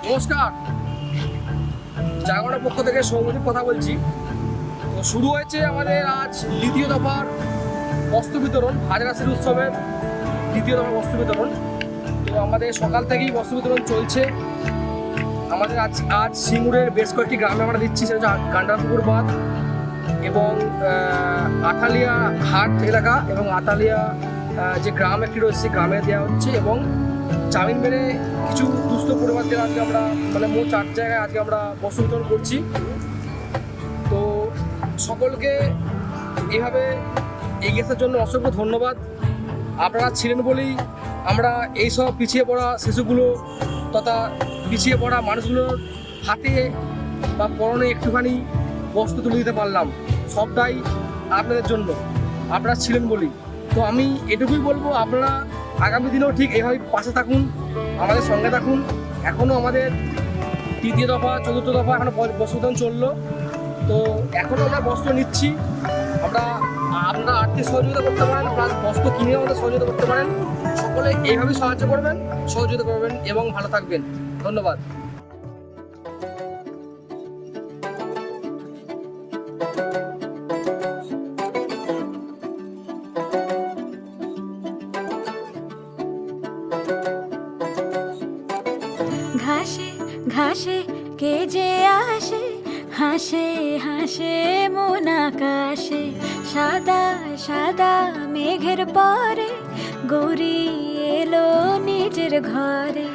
নমস্কার, জাগরণের পক্ষ থেকে সৌমদীপ কথা বলছি। তো শুরু হয়েছে আমাদের আজ দ্বিতীয় দফার বস্ত্র বিতরণ, হাজারাশির উৎসবের দ্বিতীয় দফার বস্ত্র বিতরণ। তো আমাদের সকাল থেকেই বস্ত্র বিতরণ চলছে। আমাদের আজ সিঙ্গুরের বেশ কয়েকটি গ্রামে আমরা দিচ্ছি, সেটা হচ্ছে গান্ডারপুকুর বাঁধ এবং আঠালিয়া হাট এলাকা এবং আতালিয়া যে গ্রাম একটি রয়েছে সেই গ্রামে দেওয়া হচ্ছে, এবং জামিন মেরে কিছু দুস্থ পরিবারদের আজকে আমরা মোট 4 জায়গায় আজকে আমরা বস্ত্র বিতরণ করছি। তো সকলকে এইভাবে এগিয়ে আসার জন্য অসংখ্য ধন্যবাদ। আপনারা ছিলেন বলেই আমরা এইসব পিছিয়ে পড়া শিশুগুলো তথা পিছিয়ে পড়া মানুষগুলোর হাতে বা পরনে একটুখানি বস্ত্র তুলে দিতে পারলাম। সবটাই আপনাদের জন্য, আপনারা ছিলেন বলেই। তো আমি এটুকুই বলবো, আপনারা আগামী দিনেও ঠিক এইভাবে পাশে থাকুন, আমাদের সঙ্গে থাকুন। এখনও আমাদের তৃতীয় দফা, চতুর্থ দফা এখনও বস্ত্র বিতরণ চললো। তো এখনও আমরা বস্ত্র নিচ্ছি। আপনারা আর্থিক সহযোগিতা করতে পারেন, প্লাস বস্ত্র কিনে আমাদের সহযোগিতা করতে পারেন। সকলে এইভাবেই সাহায্য করবেন, সহযোগিতা করবেন এবং ভালো থাকবেন। ধন্যবাদ। ঘাসে ঘাসে কে যে আসে, হাসে হাসে মন আকাশে, সাদা সাদা মেঘের পরে গৌরী এলো নিজের ঘরে।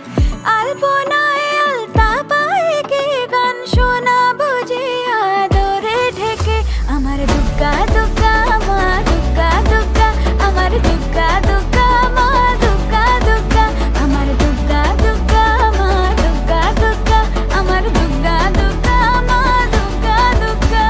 আলপনায় আলতা পায়ে কে গান শোনা বুঝে আদরে ঢেকে, আমার দুগ্গা দুগ্গা মা দুগ্গা দুগ্গা, আমার দুগ্গা দুগ্গা মা দুগ্গা দুগ্গা, আমার দুগ্গা দুগ্গা মা দুগ্গা দুগ্গা, আমার দুগ্গা দুগ্গা মা দুগ্গা দুগ্গা।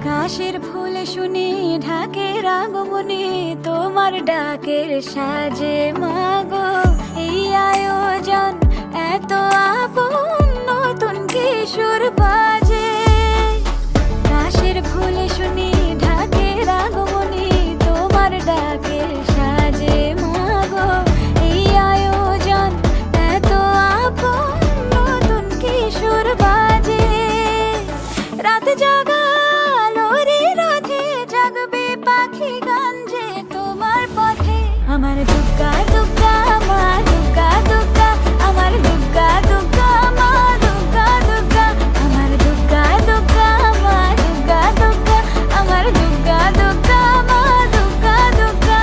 কাশের ফুল শুনি ঢাকের আগমনে, তোমার ডাকের সাজে মাগো এই আয়োজন এত আপন, নতুন কিশোর বাজে। কাশের ফুল শুনি ঢাকের আগমনে, তোমার ডাকের সাজে মাগো এই আয়োজন এত আপন, নতুন কিশোর বাজে। রাত জাগা আলোরে রাধে জাগবে পাখি গান যে তোমার পথে, আমার দুগ্গা দুগ্গা মা দুগ্গা দুগ্গা, আমার দুগ্গা দুগ্গা মা দুগ্গা দুগ্গা, আমার দুগ্গা দুগ্গা মা দুগ্গা দুগ্গা, আমার দুগ্গা দুগ্গা মা দুগ্গা দুগ্গা।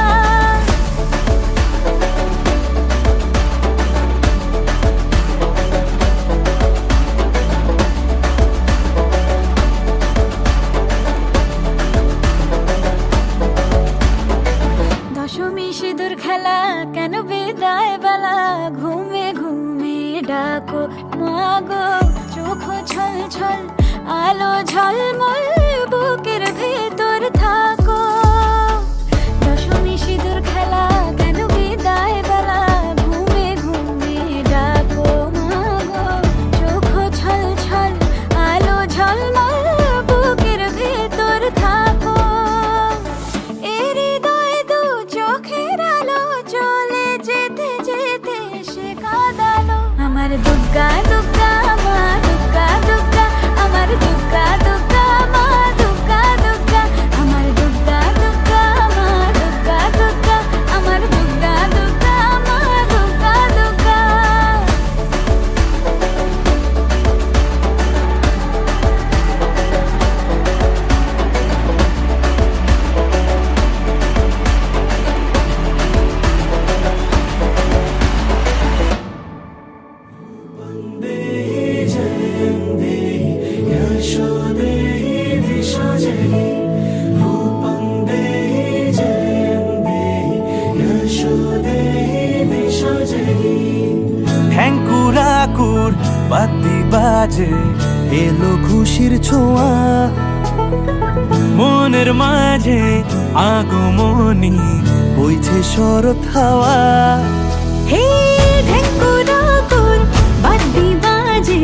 দশমী সিঁদুর খেলা কেন বিদায় বেলা, ঘুমে ঘুমে ডাকো মাগো, চোখ ছল ছল আলো ঝলমল বুকের ভেতর থাকো। দশমী সিঁদুর খেলা কেন বিদায় বেলা, ঘুমে ঘুমে ডাকো মাগো, চোখ ছল ছল আলো ঝলমল বুকের ভেতর থাকো। এর হৃদয় দু চোখের আলো চলে যেতে যেতে সে কাঁদালো, আমার দুগ্গা দুগ্গা মা দুগ্গা দুগ্গা, আমার দুগ্গা দুগ্গা মা দুগ্গা দুগ্গা, আমার দুগ্গা দুগ্গা মা দুগ্গা দুগ্গা, আমার দুগ্গা দুগ্গা মা দুগ্গা দুগ্গা। ঠ্যাঙ্কুরাকুর বাতি বাজে, এলো খুশির ছোঁয়া, মনের মাঝে আগমনী বইছে শরৎ হাওয়া। হে ঢেঙ্কুরাকুর বাতি বাজে,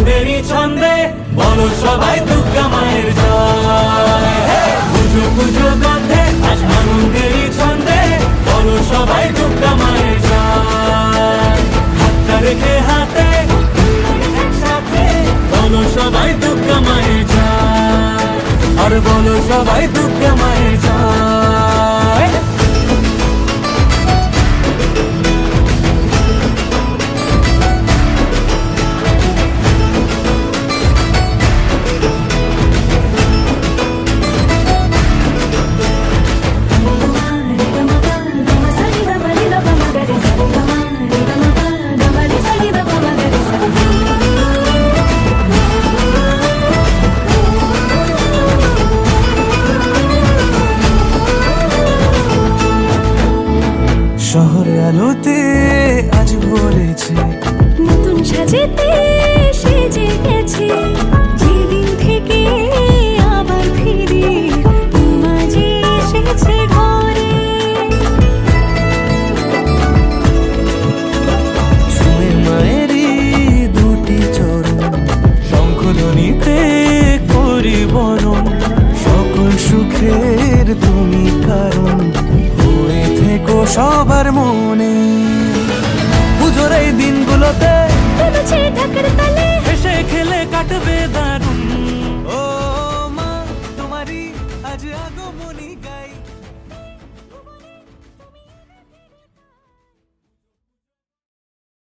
আনন্দেরই ছন্দে বলো সবাই দুর্গা মায়ের জয়। হে! পুজো পুজো গন্ধে আজ আনন্দেরই ছন্দে বলো সবাই দুর্গা মায়ের জয়। হাতটা রেখে হাতে একসাথে বলো সবাই দুর্গা মায়ের জয়। আর বলো সবাই দুর্গা মায়ের জয়। শহরে আলোতে আজ ভরেছে, নতুন সাজেতে সেজে গেছে, যেদিন থেকে আবার ফিরে মাঝে এসেছে ঘরে। ছুঁয়ে মায়েরই দুটি চরণ, শঙ্খধ্বনিতে করি বরণ। সকল সুখের তুমি কারণ, হয়ে থেকো সবার মনে। পুজোর এই দিনগুলোতে তুলছে ঢাকার তালে, হেসে খেলে কাটবে দারুণ। ও মা, তোমারই আজ আগমনী